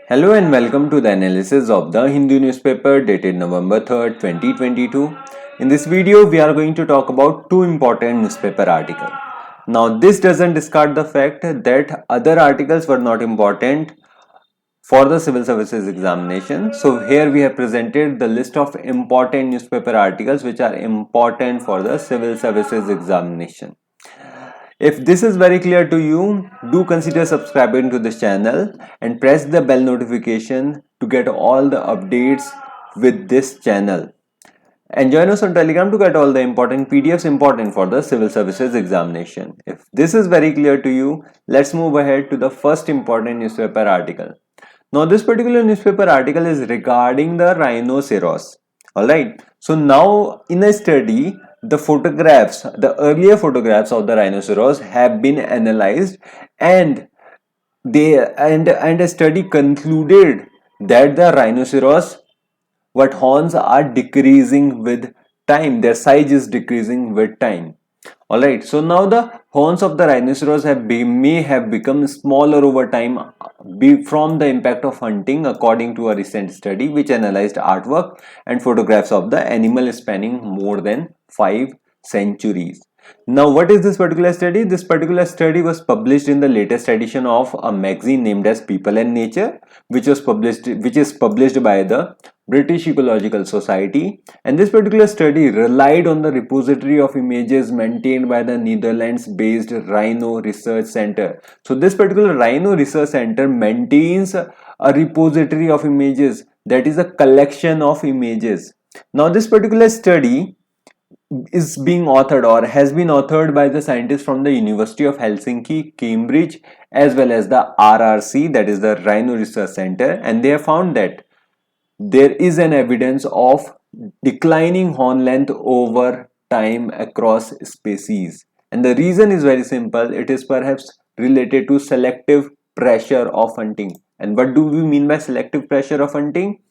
Hello and welcome to the analysis of the Hindu newspaper dated November 3rd, 2022. In this video, we are going to talk about two important newspaper articles. Now, this doesn't discard the fact that other articles were not important for the civil services examination. So, here we have presented the list of important newspaper articles which are important for the civil services examination. If this is very clear to you, do consider subscribing to this channel and press the bell notification to get all the updates with this channel. And join us on Telegram to get all the important PDFs important for the civil services examination. If this is very clear to you, let's move ahead to the first important newspaper article. Now, this particular newspaper article is regarding the rhinoceros. Alright, so now in a study, the earlier photographs of the rhinoceros have been analyzed, and a study concluded that the rhinoceros horns are decreasing with time. Their size is decreasing with time. Alright, so now the horns of the rhinoceros may have become smaller over time from the impact of hunting, according to a recent study which analyzed artwork and photographs of the animal spanning more than 5 centuries. Now, what is this particular study? This particular study was published in the latest edition of a magazine named as People and Nature, which is published by the British Ecological Society, and this particular study relied on the repository of images maintained by the Netherlands-based Rhino Research Center. So this particular Rhino Research Center maintains a repository of images, that is a collection of images. Now, this particular study is being authored or has been authored by the scientists from the University of Helsinki, Cambridge, as well as the RRC, that is the Rhino Research Center, and they have found that there is an evidence of declining horn length over time across species. And the reason is very simple. It is perhaps related to selective pressure of hunting. And what do we mean by selective pressure of hunting?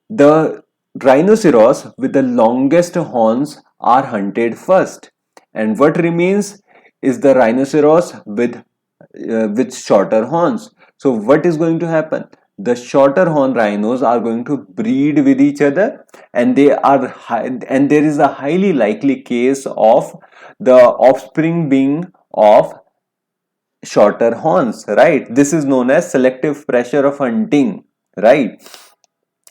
The rhinoceros with the longest horns are hunted first, and what remains is the rhinoceros with shorter horns. So what is going to happen? The shorter horn rhinos are going to breed with each other, and and there is a highly likely case of the offspring being of shorter horns, right? This is known as selective pressure of hunting, right?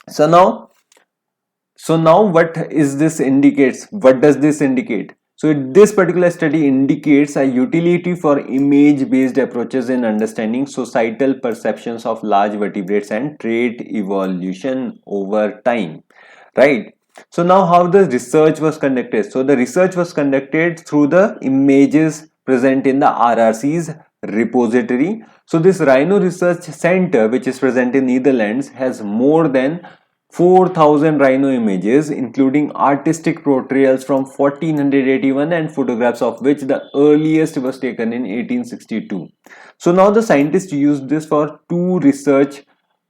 So now what is this indicates? What does this indicate? So this particular study indicates a utility for image-based approaches in understanding societal perceptions of large vertebrates and trait evolution over time, right? So now how the research was conducted? So the research was conducted through the images present in the RRC's repository. So this Rhino Research Center, which is present in Netherlands, has more than 4,000 rhino images, including artistic portrayals from 1481 and photographs of which the earliest was taken in 1862. So now the scientists used this for two research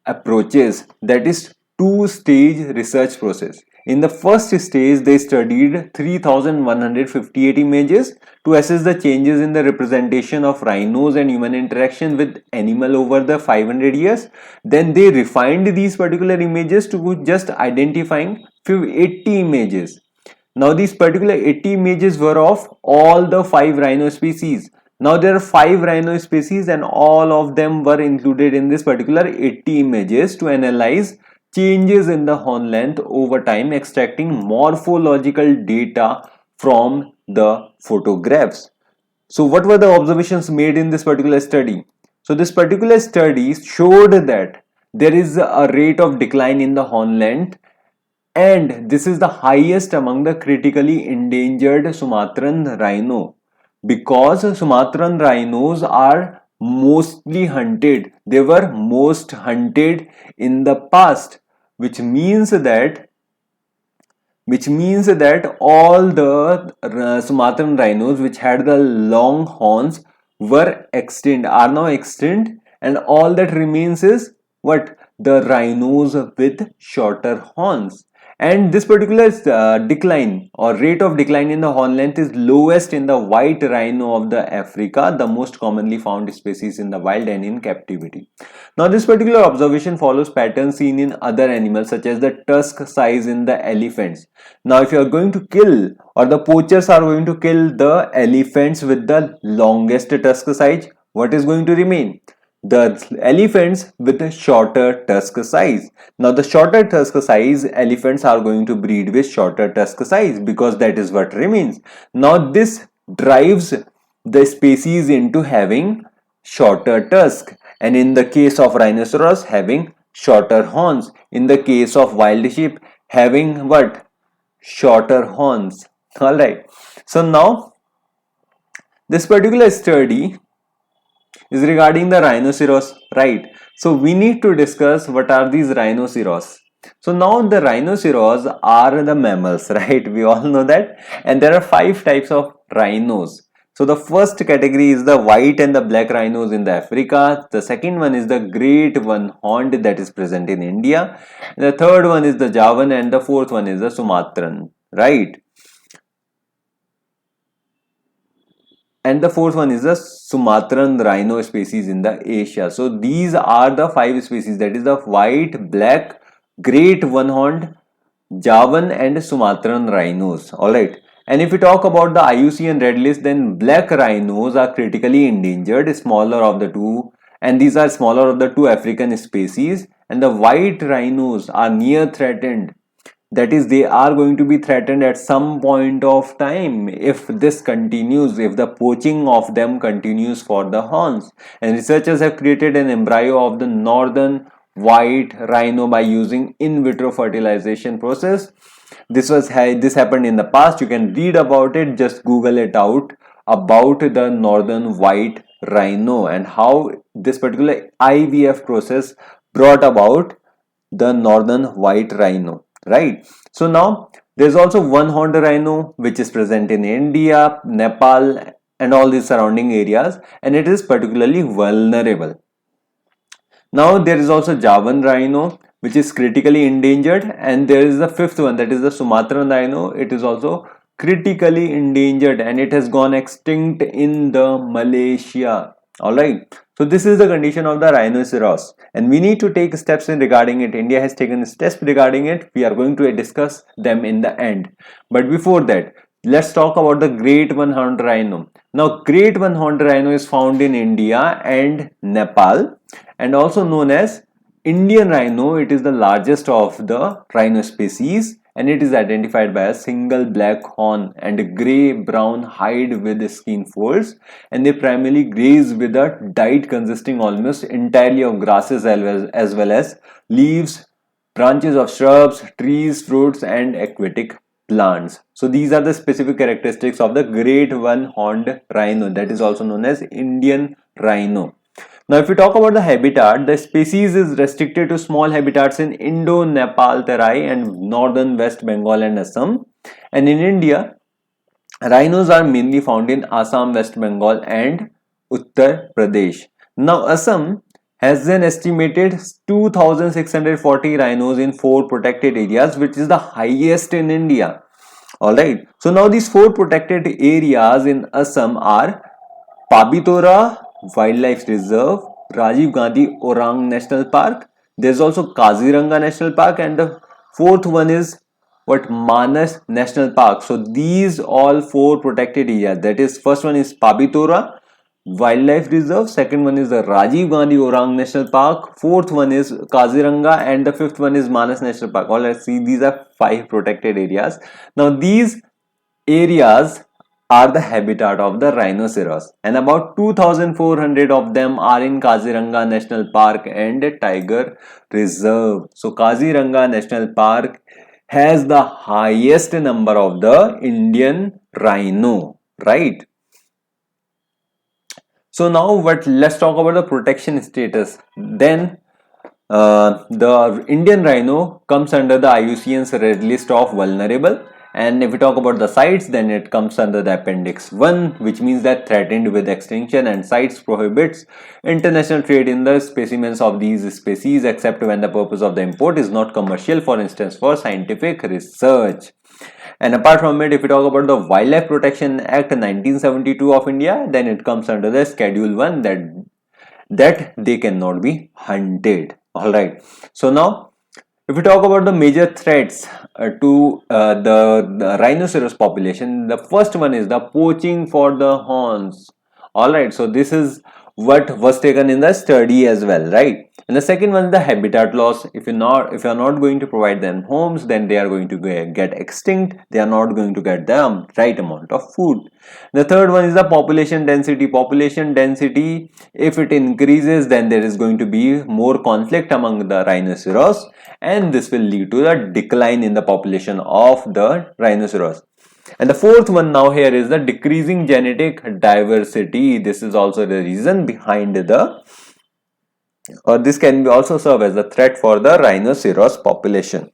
approaches, that is two-stage research process. In the first stage, they studied 3,158 images to assess the changes in the representation of rhinos and human interaction with animal over the 500 years. Then they refined these particular images to just identifying 80 images. Now these particular 80 images were of all the 5 rhino species. Now there are 5 rhino species and all of them were included in this particular 80 images to analyze changes in the horn length over time, extracting morphological data from the photographs. So what were the observations made in this particular study? So this particular study showed that there is a rate of decline in the horn length, and this is the highest among the critically endangered Sumatran rhino, because Sumatran rhinos are mostly hunted. They were most hunted in the past, which means that all the Sumatran rhinos which had the long horns are now extinct, and all that remains is what? The rhinos with shorter horns. And this particular decline or rate of decline in the horn length is lowest in the white rhino of the Africa, the most commonly found species in the wild and in captivity. Now this particular observation follows patterns seen in other animals such as the tusk size in the elephants. Now if you are going to kill, or the poachers are going to kill the elephants with the longest tusk size, what is going to remain? The elephants with a shorter tusk size. Now the shorter tusk size elephants are going to breed with shorter tusk size because that is what remains. Now this drives the species into having shorter tusk, and in the case of rhinoceros having shorter horns. In the case of wild sheep having what? Shorter horns. Alright. So now this particular study is regarding the rhinoceros, right? So we need to discuss what are these rhinoceros. So now the rhinoceros are the mammals, right? We all know that. And there are 5 types of rhinos. So the first category is the white and the black rhinos in the Africa. The second one is the great one horned that is present in India. The third one is the Javan, and the fourth one is the Sumatran, right? And the fourth one is the Sumatran rhino species in the Asia. So these are the 5 species, that is the white, black, great one-horned, Javan and Sumatran rhinos. Alright. And if we talk about the IUCN Red List, then black rhinos are critically endangered, smaller of the two, and these are smaller of the 2 African species, and the white rhinos are near threatened. That is, they are going to be threatened at some point of time if this continues, if the poaching of them continues for the horns. And researchers have created an embryo of the northern white rhino by using in vitro fertilization process. This happened in the past. You can read about it, just Google it out about the northern white rhino and how this particular IVF process brought about the northern white rhino, right? So now there's also one-horned rhino which is present in India, Nepal and all these surrounding areas, and it is particularly vulnerable. Now there is also Javan rhino which is critically endangered, and there is the fifth one, that is the Sumatran rhino. It is also critically endangered and it has gone extinct in the Malaysia. Alright, so this is the condition of the rhinoceros and we need to take steps in regarding it. India has taken steps regarding it. We are going to discuss them in the end. But before that, let's talk about the great one-horned rhino. Now great one-horned rhino is found in India and Nepal, and also known as Indian rhino. It is the largest of the rhino species and it is identified by a single black horn and a grey-brown hide with skin folds, and they primarily graze with a diet consisting almost entirely of grasses as well as leaves, branches of shrubs, trees, fruits and aquatic plants. So these are the specific characteristics of the great one-horned rhino, that is also known as Indian rhino. Now if we talk about the habitat, the species is restricted to small habitats in Indo-Nepal Terai and northern West Bengal and Assam. And in India, rhinos are mainly found in Assam, West Bengal and Uttar Pradesh. Now Assam has an estimated 2640 rhinos in 4 protected areas, which is the highest in India. Alright, so now these 4 protected areas in Assam are Pabitora Wildlife Reserve, Rajiv Gandhi Orang National Park. There's also Kaziranga National Park, and the fourth one is what, Manas National Park. So these all 4 protected areas, that is, first one is Pabitora Wildlife Reserve, second one is the Rajiv Gandhi Orang National Park, fourth one is Kaziranga, and the fifth one is Manas National Park. All right, see, these are 5 protected areas. Now these areas are the habitat of the rhinoceros, and about 2400 of them are in Kaziranga National Park and Tiger Reserve. So Kaziranga National Park has the highest number of the Indian rhino, right? So now let's talk about the protection status. Then the Indian rhino comes under the IUCN's Red List of vulnerable, And if we talk about the sites, then it comes under the appendix 1, which means that threatened with extinction, and sites prohibits international trade in the specimens of these species except when the purpose of the import is not commercial, for instance for scientific research. And apart from it, if we talk about the Wildlife Protection Act 1972 of India, then it comes under the Schedule 1, that they cannot be hunted. Alright, so now if we talk about the major threats to the rhinoceros population, the first one is the poaching for the horns. Alright, so this is what was taken in the study as well, right? And the second one is the habitat loss. If you're not going to provide them homes, then they are going to get extinct. They are not going to get the right amount of food. The third one is the population density. Population density, if it increases, then there is going to be more conflict among the rhinoceros, and this will lead to the decline in the population of the rhinoceros. And the fourth one now here is the decreasing genetic diversity. This is also the reason behind the, or this can also serve as a threat for the rhinoceros population.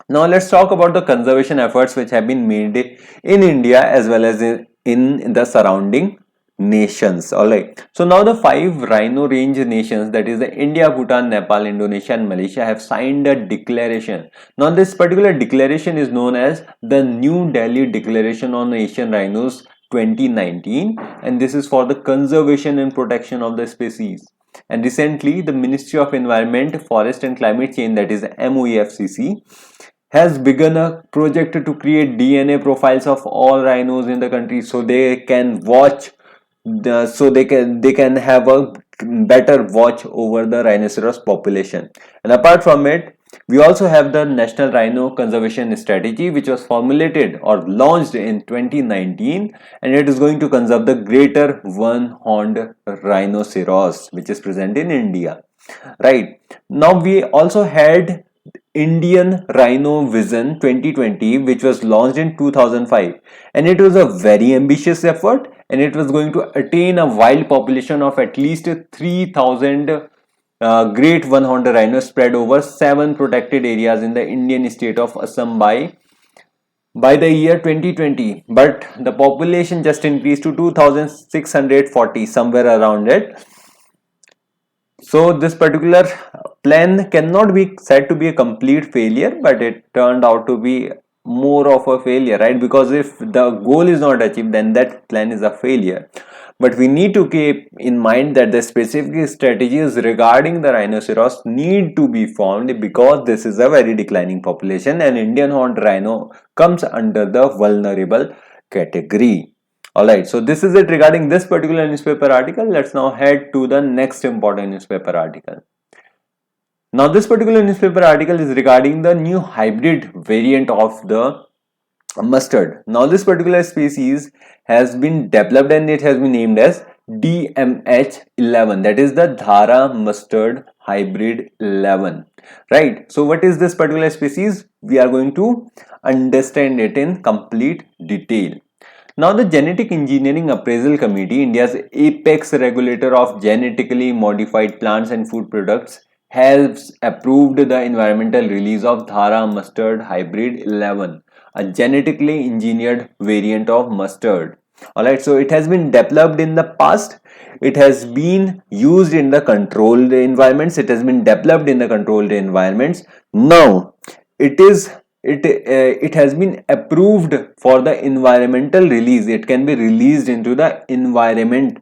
Now let's talk about the conservation efforts which have been made in India as well as in the surrounding nations. Alright, so now the 5 rhino range nations, that is the India, Bhutan, Nepal, Indonesia and Malaysia, have signed a declaration. Now this particular declaration is known as the New Delhi Declaration on Asian Rhinos 2019, and this is for the conservation and protection of the species. And recently the Ministry of Environment, Forest and Climate Change, that is MOEFCC, has begun a project to create DNA profiles of all rhinos in the country, so they can watch they can have a better watch over the rhinoceros population. And apart from it, we also have the National Rhino Conservation Strategy, which was formulated or launched in 2019, and it is going to conserve the greater one-horned rhinoceros which is present in India. Right, now we also had Indian Rhino Vision 2020, which was launched in 2005, and it was a very ambitious effort, and it was going to attain a wild population of at least 3,000 great one-horned rhinos spread over 7 protected areas in the Indian state of Assam by the year 2020. But the population just increased to 2,640, somewhere around it. So this particular plan cannot be said to be a complete failure, but it turned out to be more of a failure, right? Because if the goal is not achieved, then that plan is a failure. But we need to keep in mind that the specific strategies regarding the rhinoceros need to be formed, because this is a very declining population and Indian horned rhino comes under the vulnerable category. Alright, so this is it regarding this particular newspaper article. Let's now head to the next important newspaper article. Now this particular newspaper article is regarding the new hybrid variant of the mustard. Now this particular species has been developed and it has been named as DMH11, that is the Dhara mustard hybrid 11. Right, so what is this particular species? We are going to understand it in complete detail. Now the Genetic Engineering Appraisal Committee, India's apex regulator of genetically modified plants and food products, has approved the environmental release of Dhara mustard hybrid 11, a genetically engineered variant of mustard. Alright, so it has been developed in the past. It has been used in the controlled environments. It has been developed in the controlled environments. Now it has been approved for the environmental release. It can be released into the environment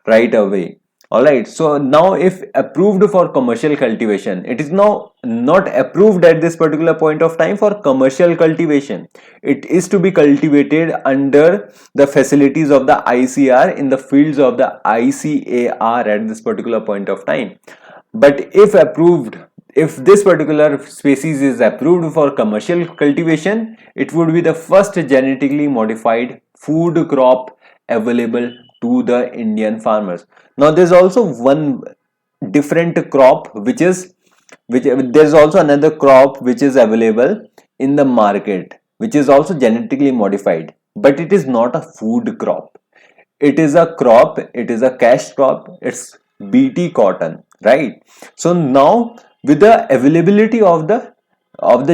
right away. Alright, so now if approved for commercial cultivation, it is now not approved at this particular point of time for commercial cultivation. It is to be cultivated under the facilities of the ICR in the fields of the ICAR at this particular point of time. But if approved, if this particular species is approved for commercial cultivation, it would be the first genetically modified food crop available to the Indian farmers. Now there's also one different crop there's also another crop which is available in the market, which is also genetically modified, but it is not a food crop. It is a crop, it is a cash crop, it's BT cotton, right? So now with the availability of the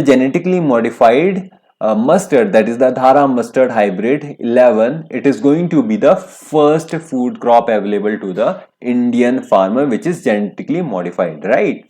genetically modified mustard, that is the Dhara mustard hybrid 11, it is going to be the first food crop available to the Indian farmer which is genetically modified, right?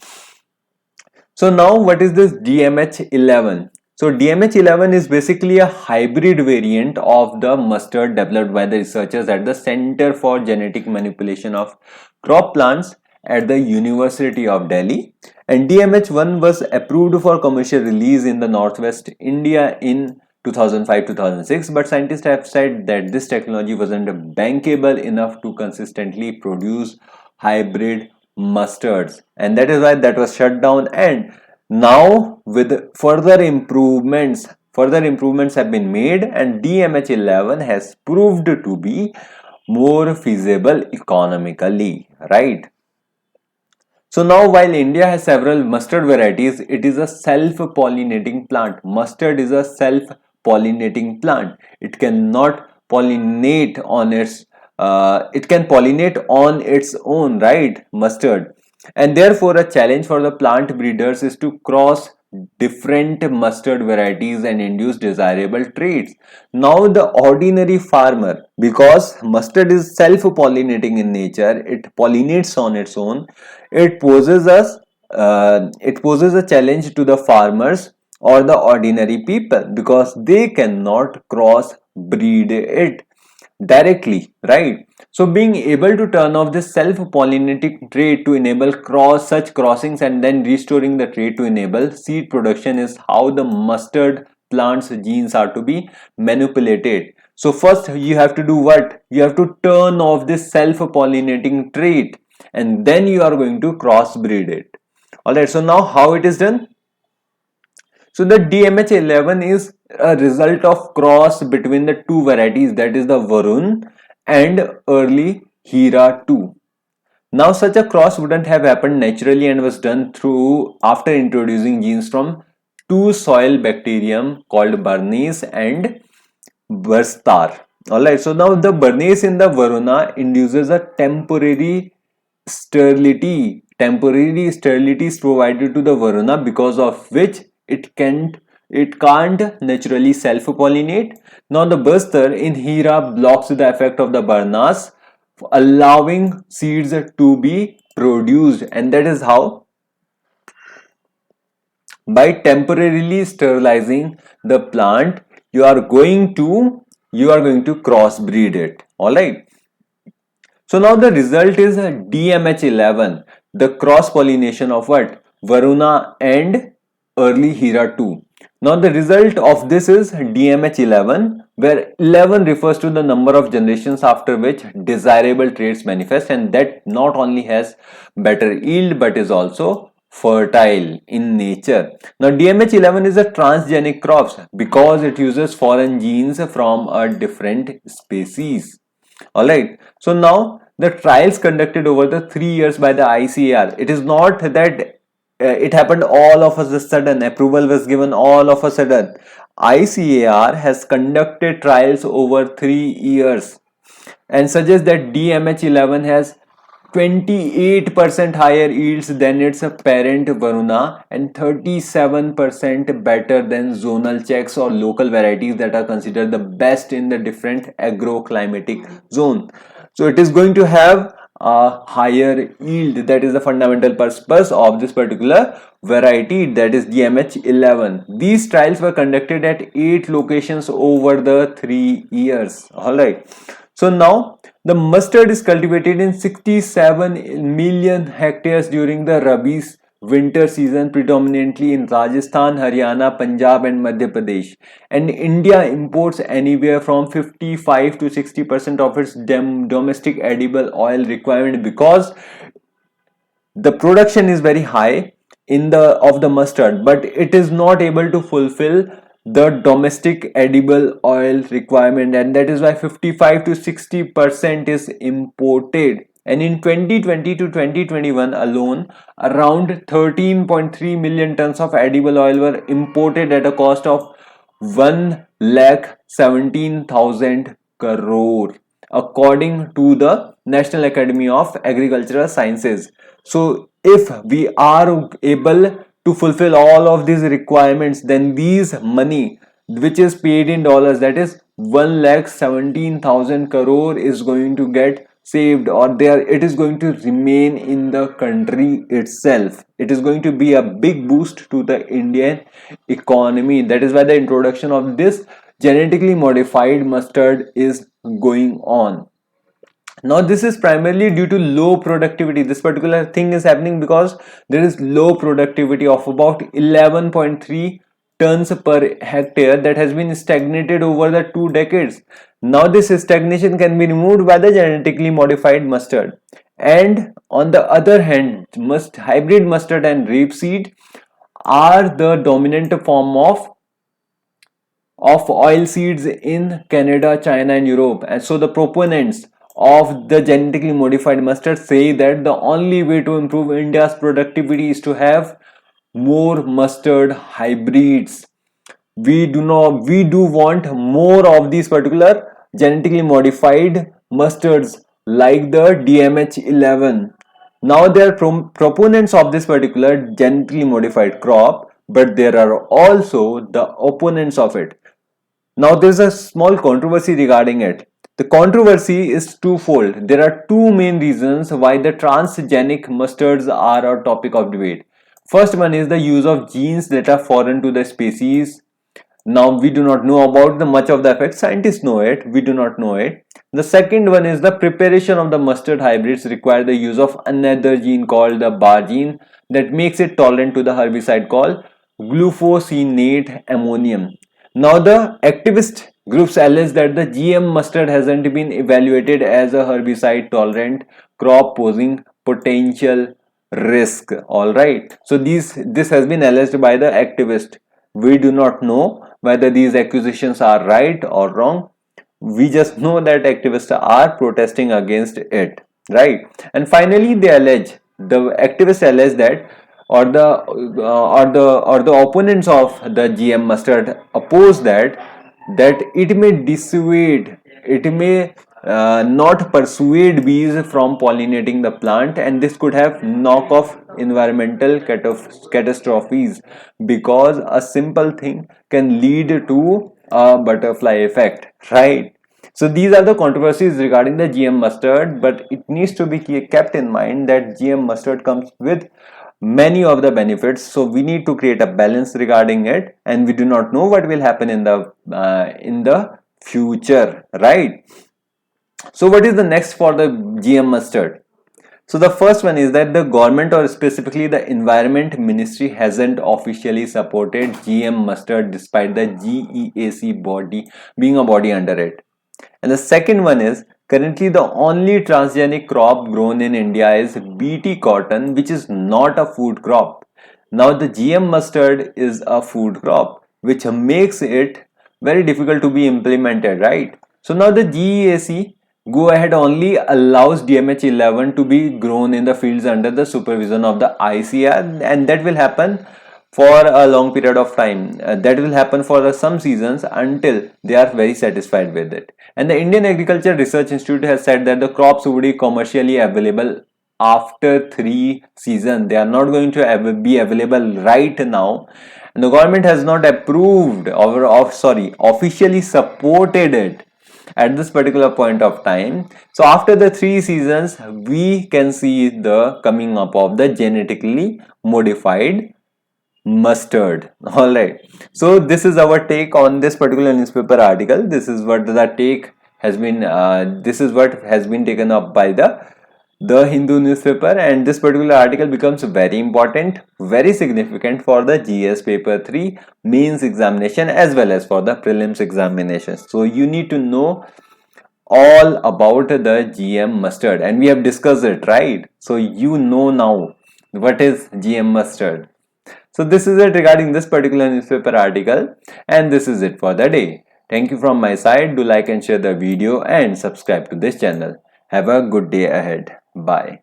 So now what is this DMH11? So DMH11 is basically a hybrid variant of the mustard developed by the researchers at the Center for Genetic Manipulation of Crop Plants at the University of Delhi, and DMH1 was approved for commercial release in the Northwest India in 2005-2006, but scientists have said that this technology wasn't bankable enough to consistently produce hybrid mustards, and that is why that was shut down. And now with further improvements have been made, and DMH11 has proved to be more feasible economically, right? So now while India has several mustard varieties, it is a self-pollinating plant. Mustard is a self-pollinating plant. It cannot pollinate on its it can pollinate on its own, right? Mustard. And therefore a challenge for the plant breeders is to cross different mustard varieties and induce desirable traits. Now the ordinary farmer, because mustard is self-pollinating in nature, it pollinates on its own, it poses a challenge to the farmers or the ordinary people because they cannot cross breed it directly, right? So being able to turn off this self-pollinating trait to enable such crossings and then restoring the trait to enable seed production is how the mustard plant's genes are to be manipulated. So first you have to do what? You have to turn off this self-pollinating trait, and then you are going to crossbreed it. Alright, so now how it is done? So the DMH11 is a result of cross between the two varieties, that is the Varun and early Hira 2. Now such a cross wouldn't have happened naturally and was done through after introducing genes from two soil bacterium called Bernays and Burstar. Alright, so now the Bernays in the Varuna induces a temporary sterility. Temporary sterility is provided to the Varuna because of which it can't naturally self-pollinate. Now the Burstar in Hira blocks the effect of the Bernas, allowing seeds to be produced, and that is how by temporarily sterilizing the plant you are going to crossbreed it. All right. So now the result is a DMH11, the cross pollination of what? Varuna and early Hira 2. Now the result of this is DMH11, where 11 refers to the number of generations after which desirable traits manifest, and that not only has better yield but is also fertile in nature. Now DMH11 is a transgenic crop because it uses foreign genes from a different species. Alright, so now the trials conducted over the 3 years by the ICAR, it is not that it happened all of a sudden, approval was given all of a sudden. ICAR has conducted trials over 3 years and suggests that DMH11 has 28% higher yields than its parent Varuna and 37% better than zonal checks or local varieties that are considered the best in the different agroclimatic zone. So it is going to have a higher yield. That is the fundamental purpose of this particular variety, that is DMH11. These trials were conducted at 8 locations over the 3 years. Alright. So now the mustard is cultivated in 67 million hectares during the Rabi winter season, predominantly in Rajasthan, Haryana, Punjab and Madhya Pradesh. And India imports anywhere from 55 to 60% of its domestic edible oil requirement because the production is very high in the mustard, but it is not able to fulfill the domestic edible oil requirement, and that is why 55 to 60% is imported. And in 2020 to 2021 alone, around 13.3 million tons of edible oil were imported at a cost of 1,17,000 crore, according to the National Academy of Agricultural Sciences. So if we are able to fulfill all of these requirements, then these money which is paid in dollars, that is 1,17,000 crore is going to get saved, or there it is going to remain in the country itself. It is going to be a big boost to the Indian economy. That is why the introduction of this genetically modified mustard is going on. Now this is primarily due to low productivity. This particular thing is happening because there is low productivity of about 11.3 tons per hectare that has been stagnated over the 2 decades. Now this stagnation can be removed by the genetically modified mustard. And on the other hand, hybrid mustard and rapeseed are the dominant form of oil seeds in Canada, China and Europe. And so the proponents of the genetically modified mustard say that the only way to improve India's productivity is to have more mustard hybrids. We do want more of these particular genetically modified mustards like the DMH11. Now they are proponents of this particular genetically modified crop, but there are also the opponents of it. Now there's a small controversy regarding it. The controversy is twofold. There are two main reasons why the transgenic mustards are a topic of debate. First one is the use of genes that are foreign to the species. Now we do not know about the much of the effects. Scientists know it. We do not know it. The second one is the preparation of the mustard hybrids require the use of another gene called the bar gene that makes it tolerant to the herbicide called glufosinate ammonium. Now the activist groups allege that the GM mustard hasn't been evaluated as a herbicide tolerant crop posing potential risk. Alright, so this has been alleged by the activist. We do not know whether these accusations are right or wrong. We just know that activists are protesting against it, right? And finally the activists allege that or the opponents of the GM mustard oppose that it may dissuade, it may not persuade bees from pollinating the plant, and this could have knock-off environmental catastrophes because a simple thing can lead to a butterfly effect, right? So these are the controversies regarding the GM mustard, but it needs to be kept in mind that GM mustard comes with many of the benefits, so we need to create a balance regarding it, and we do not know what will happen in the future, right? So what is the next for the GM mustard? So the first one is that the government, or specifically the environment ministry, hasn't officially supported GM mustard despite the GEAC body being a body under it. And the second one is currently the only transgenic crop grown in India is BT cotton, which is not a food crop. Now the GM mustard is a food crop, which makes it very difficult to be implemented, right? So now the GEAC go ahead only allows DMH11 to be grown in the fields under the supervision of the ICR, and that will happen for a long period of time. That will happen for some seasons until they are very satisfied with it. And the Indian Agriculture Research Institute has said that the crops would be commercially available after 3 seasons. They are not going to be available right now. And the government has not approved or officially supported it at this particular point of time. So after the 3 seasons, we can see the coming up of the genetically modified mustard. All right, so this is our take on this particular newspaper article. This is what the take has been this is what has been taken up by the Hindu newspaper, and this particular article becomes very important, very significant for the GS paper 3 mains examination as well as for the prelims examination. So you need to know all about the GM mustard, and we have discussed it, right? So you know now what is GM mustard. So this is it regarding this particular newspaper article, and this is it for the day. Thank you from my side. Do like and share the video and subscribe to this channel. Have a good day ahead. Bye.